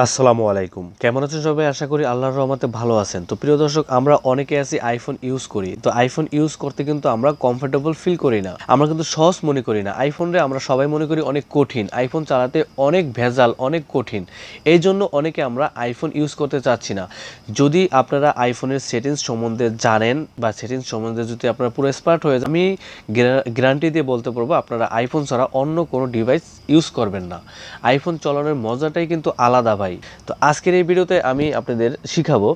আসসালামু আলাইকুম। কেমন আছেন সবাই? আশা করি আল্লাহর রহমতে ভালো আছেন। তো প্রিয় দর্শক, আমরা অনেকে আছি আইফোন ইউজ করি। তো আইফোন ইউজ করতে কিন্তু আমরা কমফোর্টেবল ফিল করি না। আমরা কিন্তু সহজ মনে করি না। আইফোনরে আমরা সবাই মনে করি অনেক কঠিন। আইফোন চালাতে অনেক ভেজাল, অনেক কঠিন। এই জন্য অনেকে আমরা আইফোন ইউজ করতে চাচ্ছি না। যদি আপনারা আইফোনের সেটিংস সম্বন্ধে জানেন বা সেটিংস সম্বন্ধে যদি আপনারা পুরো এক্সপার্ট হয়ে যান, আমি গ্যারান্টি দিয়ে বলতে পারবো আপনারা আইফোন ছাড়া অন্য কোনো ডিভাইস ইউজ করবেন না। আইফোন চালানোর মজাটাই কিন্তু আলাদা ভাই। তো আজকের এই ভিডিওতে আমি আপনাদের শিখাবো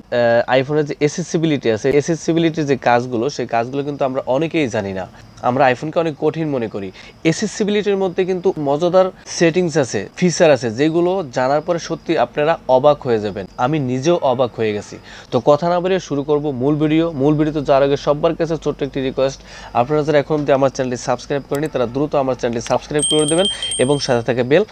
আইফোনের যে এসেসিবিলিটি আছে, এসেসিবিলিটির যে কাজগুলো, সেই কাজগুলো কিন্তু আমরা অনেকেই জানি না। আমরা আইফোনকে অনেক কঠিন মনে করি। এসেসিবিলিটির মধ্যে কিন্তু মজাদার সেটিংস আছে, ফিচার আছে, যেগুলো জানার পরে সত্যি আপনারা অবাক হয়ে যাবেন। আমি নিজেও অবাক হয়ে গেছি। তো কথা না বাড়িয়ে শুরু করব মূল ভিডিওতে যাওয়ার আগে সবার কাছে ছোট্ট একটি রিকোয়েস্ট, আপনারা যারা এখন আমার চ্যানেলটি সাবস্ক্রাইব করেনি তারা দ্রুত আমার চ্যানেলটি সাবস্ক্রাইব করে দেবেন এবং সাথে থাকা বেল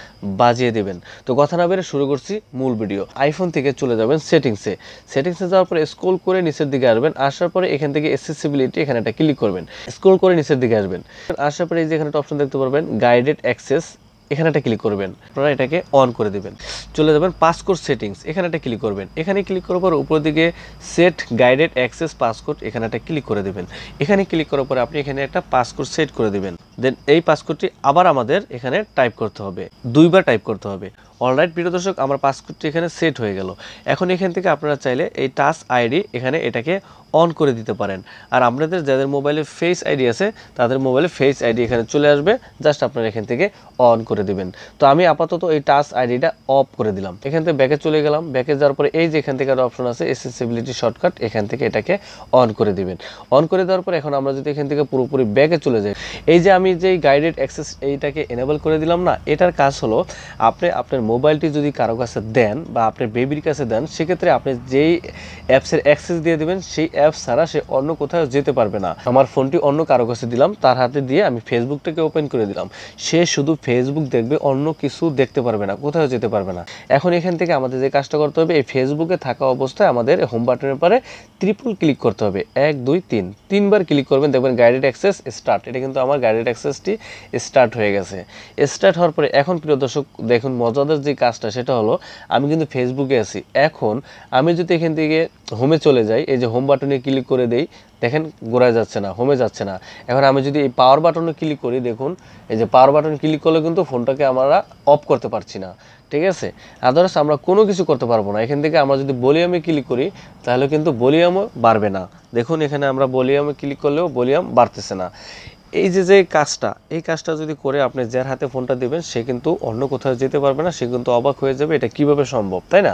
বাজিয়ে দেবেন। তো কথা না বেরিয়ে শুরু করছি মূল ভিডিও। আইফোন থেকে চলে যাবেন সেটিংসে যাওয়ার পরে স্ক্রল করে নিচের দিকে আসবেন। আসার পরে এখান থেকে এসেসিবিলিটি, এখানে একটা ক্লিক করবেন। স্ক্রল করে নিচের দিকে আসবেন। আসার পরে এই যে এখানে একটা অপশন দেখতে পারবেন গাইডেড অ্যাক্সেস, এখানে একটা ক্লিক করবেন। আপনারা এটাকে অন করে দিবেন। চলে যাবেন পাসকোড সেটিংস, এখানে একটা ক্লিক করবেন। এখানে ক্লিক করার পর উপর দিকে সেট গাইডেড অ্যাক্সেস পাসকোড, এখানে একটা ক্লিক করে দিবেন। এখানে ক্লিক করার পরে আপনি এখানে একটা পাসকোড সেট করে দিবেন। দেন এই পাসকোডটি আবার আমাদের এখানে টাইপ করতে হবে, 2বার টাইপ করতে হবে। অলরাইট প্রিয় দর্শক, আমার পাসকোডটি এখানে সেট হয়ে গেল। এখন এখান থেকে আপনারা চাইলে এই টাচ আইডি এখানে এটাকে অন করে দিতে পারেন। আর আপনাদের যাদের মোবাইলে ফেস আইডি আছে তাদের মোবাইলে ফেস আইডি এখানে চলে আসবে, জাস্ট আপনারা এখান থেকে অন করে দিবেন। তো আমি আপাতত এই টাচ আইডিটা অফ করে দিলাম। এখান থেকে ব্যাকে চলে গেলাম। ব্যাকে যাওয়ার পরে এই যে এখান থেকে একটা অপশন আছে এসেসিবিলিটি শর্টকাট, এখান থেকে এটাকে অন করে দিবেন। অন করে দেওয়ার পরে এখন আমরা যদি এখান থেকে পুরোপুরি ব্যাকে চলে যাই, এই যে আমি যে গাইডেড অ্যাক্সেস এইটাকে এনেবল করে দিলাম না, এটার কাজ হলো আপনি আপনার মোবাইলটি যদি কারো কাছে দেন বা আপনার বেবির কাছে দেন, সেক্ষেত্রে আপনি যেই অ্যাপসের অ্যাক্সেস দিয়ে দেবেন সেই অ্যাপস ছাড়া সে অন্য কোথাও যেতে পারবে না। আমার ফোনটি অন্য কারো কাছে দিলাম, তার হাতে দিয়ে আমি ফেসবুকটাকে ওপেন করে দিলাম, সে শুধু ফেসবুক দেখবে, অন্য কিছু দেখতে পারবে না, কোথাও যেতে পারবে না। এখন এখান থেকে আমাদের যে কাজটা করতে হবে, এই ফেসবুকে থাকা অবস্থায় আমাদের হোম বাটনের পরে ট্রিপল ক্লিক করতে হবে, 1 2 3 তিনবার ক্লিক করবেন, দেখবেন গাইডেড অ্যাক্সেস স্টার্ট। এটা কিন্তু আমার গাইডেড অ্যাক্সেসটি স্টার্ট হয়ে গেছে। স্টার্ট হওয়ার পরে এখন প্রিয় দর্শক দেখুন মজাদার যে কাজটা, সেটা হলো আমি কিন্তু ফেসবুকে আছি। এখন আমি যদি এখান থেকে হোমে চলে যাই, এই যে হোম বাটনে ক্লিক করে দেই, দেখেন গোড়ায় যাচ্ছে না, হোমে যাচ্ছে না। এখন আমি যদি এই পাওয়ার বাটনে ক্লিক করি, দেখুন এই যে পাওয়ার বাটনে ক্লিক করলে কিন্তু ফোনটাকে আমরা অফ করতে পারছি না, ঠিক আছে? আদারস আমরা কোনো কিছু করতে পারবো না। এখান থেকে আমরা যদি ভলিউমে ক্লিক করি তাহলে কিন্তু ভলিউমও বাড়বে না। দেখুন এখানে আমরা ভলিউমে ক্লিক করলেও ভলিউম বাড়তেছে না। এই যে কাজটা, এই কাজটা যদি করে আপনি যার হাতে ফোনটা দেবেন সে কিন্তু অন্য কোথাও যেতে পারবে না, সে কিন্তু অবাক হয়ে যাবে এটা কিভাবে সম্ভব, তাই না?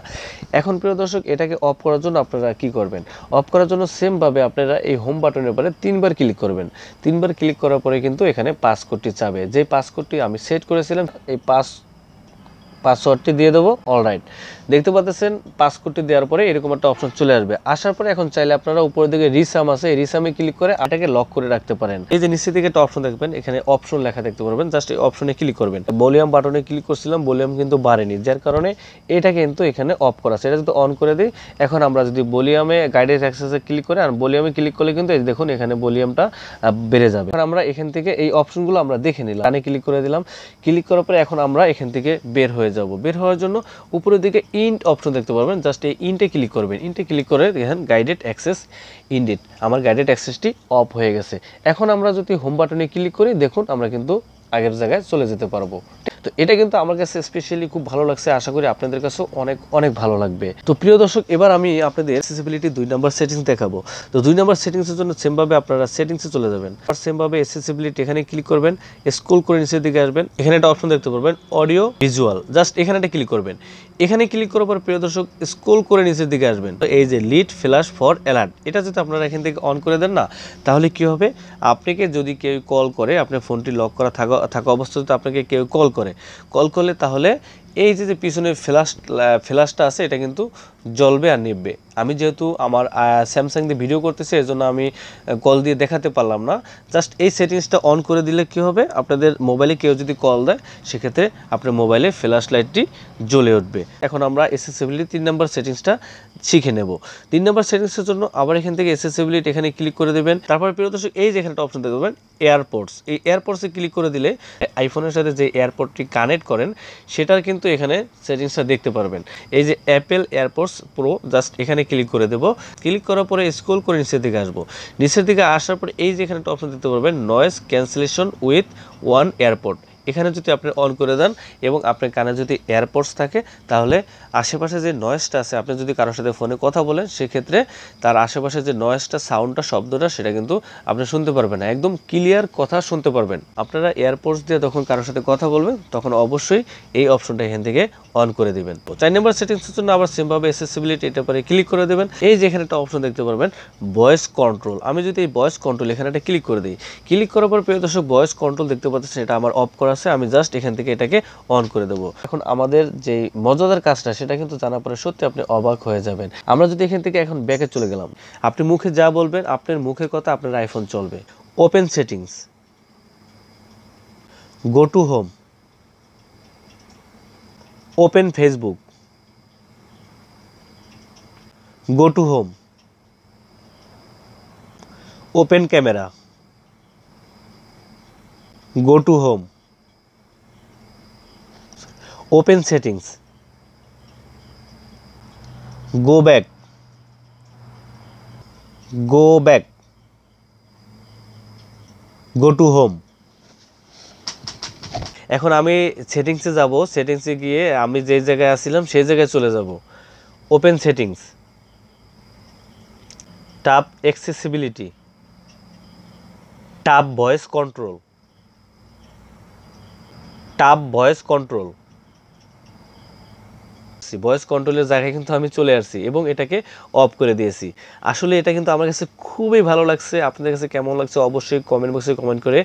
এখন প্রিয় দর্শক, এটাকে অফ করার জন্য আপনারা কি করবেন? অফ করার জন্য সেমভাবে আপনারা এই হোম বাটনের পরে 3বার ক্লিক করবেন। 3বার ক্লিক করার পরে কিন্তু এখানে পাসকোডটি চাবে, যে পাসকোডটি আমি সেট করেছিলাম, এই পাসওয়ার্ডটি দিয়ে দেবো। অলরাইট, দেখতে পাচ্ছেন পাসকোডটি দেওয়ার পরে এরকম একটা অপশন চলে আসবে। আসার পরে এখন চাইলে আপনারা উপরের দিকে রিসাম আছে, এই রিসামে ক্লিক করে এটাকে লক করে রাখতে পারেন। এই যে নিচের দিকে একটা অপশন দেখবেন, এখানে অপশন লেখা দেখতে পারবেন, জাস্ট এই অপশনে ক্লিক করবেন। ভলিউম বাটনে ক্লিক করছিলাম, ভলিউম কিন্তু বাড়েনি, যার কারণে এটা কিন্তু এখানে অফ করা আছে। এটা যদি অন করে দিই, এখন আমরা যদি ভলিউমে গাইডেড অ্যাক্সেসে ক্লিক করে আর ভলিউমে ক্লিক করলে কিন্তু এই দেখুন এখানে ভলিউমটা বেড়ে যাবে। আমরা এখান থেকে এই অপশনগুলো আমরা দেখে নিলাম, ডানে ক্লিক করে দিলাম। ক্লিক করার পরে এখন আমরা এখান থেকে বের হয়ে যাব। বের হওয়ার জন্য উপরের দিকে ইন্ট অপশন দেখতে পারবেন, জাস্ট এই ইন্টে ক্লিক করবেন। ইন্টে ক্লিক করে দেখেন গাইডেড অ্যাক্সেস ইন্ডিট, আমার গাইডেড অ্যাক্সেসটি অফ হয়ে গেছে। এখন আমরা যদি হোম বাটনে ক্লিক করি, দেখুন আমরা কিন্তু আগের জায়গায় চলে যেতে পারবো। তো এটা কিন্তু আমার কাছে স্পেশালি খুব ভালো লাগছে, আশা করি আপনাদের কাছেও অনেক অনেক ভালো লাগবে। তো প্রিয় দর্শক, এবার আমি আপনাদের অ্যাক্সেসিবিলিটি 2 নম্বর সেটিংস দেখাবো। তো 2 নম্বর সেটিংসের জন্য সেমভাবে আপনারা সেটিংসে চলে যাবেন, আর সেমভাবে অ্যাক্সেসিবিলিটি এখানে ক্লিক করবেন, স্ক্রল করে নিচের দিকে আসবেন, এখানে একটা অপশন দেখতে পারবেন অডিও ভিজুয়াল, জাস্ট এখানে একটা ক্লিক করবেন। এখানে ক্লিক করার পর প্রিয় দর্শক স্ক্রল করে নিচের দিকে আসবেন, তো এই যে লিড ফ্ল্যাশ ফর অ্যালার্ট, এটা যদি আপনারা এখান থেকে অন করে দেন না, তাহলে কি হবে, আপনাকে যদি কেউ কল করে, আপনার ফোনটি লক করা থাকা অবস্থাতে আপনাকে কেউ কল করলে তাহলে এই যে পিছনে ফ্ল্যাশটা আছে এটা কিন্তু জ্বলবে আর নিভবে। আমি যেহেতু আমার স্যামসাং দিয়ে ভিডিও করতেছি, এর জন্য আমি কল দিয়ে দেখাতে পারলাম না। জাস্ট এই সেটিংসটা অন করে দিলে কি হবে, আপনাদের মোবাইলে কেউ যদি কল দেয় সেক্ষেত্রে আপনার মোবাইলে ফ্ল্যাশ লাইটটি জ্বলে উঠবে। এখন আমরা এসেসিবিলিটি 3 নম্বর সেটিংসটা শিখে নেব। 3 নম্বর সেটিংসের জন্য আবার এখান থেকে এসেসিবিলিটি এখানে ক্লিক করে দেবেন। তারপর প্রিয় দর্শক, এই যে এখানে একটা অপশন দেখতে পাবেন এয়ারপোর্টস, এই এয়ারপোর্টসে ক্লিক করে দিলে আইফোনের সাথে যে এয়ারপোর্টটি কানেক্ট করেন সেটার কিন্তু কিন্তু এখানে সেটিংসটা দেখতে পারবেন। এই যে অ্যাপেল এয়ারপডস প্রো, জাস্ট এখানে ক্লিক করে দেব। ক্লিক করার পরে স্ক্রল করে নিচের দিকে আসবো। নিচের দিকে আসার পর এই যে এখানে একটা অপশন দেখতে পারবেন, noise cancellation with one AirPod. এখানে যদি আপনি অন করে দেন এবং আপনার কানে যদি এয়ারপডস থাকে, তাহলে আশেপাশে যে নয়েজটা আছে, আপনি যদি কারোর সাথে ফোনে কথা বলেন, সেক্ষেত্রে তার আশেপাশে যে নয়েজটা, সাউন্ডটা, শব্দটা, সেটা কিন্তু আপনি শুনতে পারবেন না, একদম ক্লিয়ার কথা শুনতে পারবেন। আপনারা এয়ারপডস দিয়ে যখন কারোর সাথে কথা বলবেন, তখন অবশ্যই এই অপশনটা এখান থেকে অন করে দিবেন। 4 নম্বর সেটিংসের জন্য আবার সিমভাবে অ্যাক্সেসিবিলিটি, এটা পরে ক্লিক করে দেবেন। এই যে এখানে একটা অপশন দেখতে পারবেন, ভয়েস কন্ট্রোল। আমি যদি এই ভয়েস কন্ট্রোল এখানে একটা ক্লিক করে দিই, ক্লিক করার পর প্রিয় দর্শক ভয়েস কন্ট্রোল দেখতে পাচ্ছেন, এটা আমার অফ করা আছে। আমি জাস্ট এখান থেকে এটাকে অন করে দেবো। এখন আমাদের যে মজাদার কাজটা, সেটা কিন্তু জানার পরে সত্যি আপনি অবাক হয়ে যাবেন। আমরা যদি এখান থেকে এখন ব্যাকে চলে গেলাম, আপনি মুখে যা বলবেন, আপনার মুখের কথা আপনার আইফোন চলবে। Open settings, go to home, open Facebook, go to home, open camera, go to home, open settings, go back, go back, go to home. এখন আমি সেটিংসে যাব, সেটিংসে গিয়ে আমি যে জায়গায় আসছিলাম সেই জায়গায় চলে যাব। Open settings, tap accessibility, tap voice control, tap voice control. Voice কন্ট্রোলের জায়গায় কিন্তু আমি চলে আসছি এবং এটাকে অফ করে দিয়েছি। আসলে এটা কিন্তু আমার কাছে খুবই ভালো লাগছে। আপনাদের কাছে কেমন লাগছে অবশ্যই কমেন্ট বক্সে কমেন্ট করে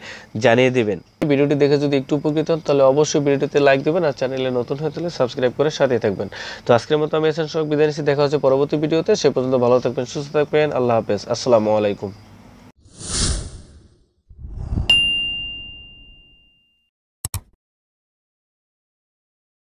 জানিয়ে দিবেন। ভিডিওটি দেখে যদি একটু উপকৃত হন, তাহলে অবশ্যই ভিডিওটিতে লাইক দেবেন, আর চ্যানেলে নতুন হয়ে থাকলে সাবস্ক্রাইব করে সাথেই থাকবেন। তো আজকের মতো আমি এসেন সব বিদায় নিচ্ছি। দেখা হচ্ছে পরবর্তী ভিডিওতে। সে পর্যন্ত ভালো থাকবেন, সুস্থ থাকবেন। আল্লাহ হাফেজ, আসসালামু আলাইকুম।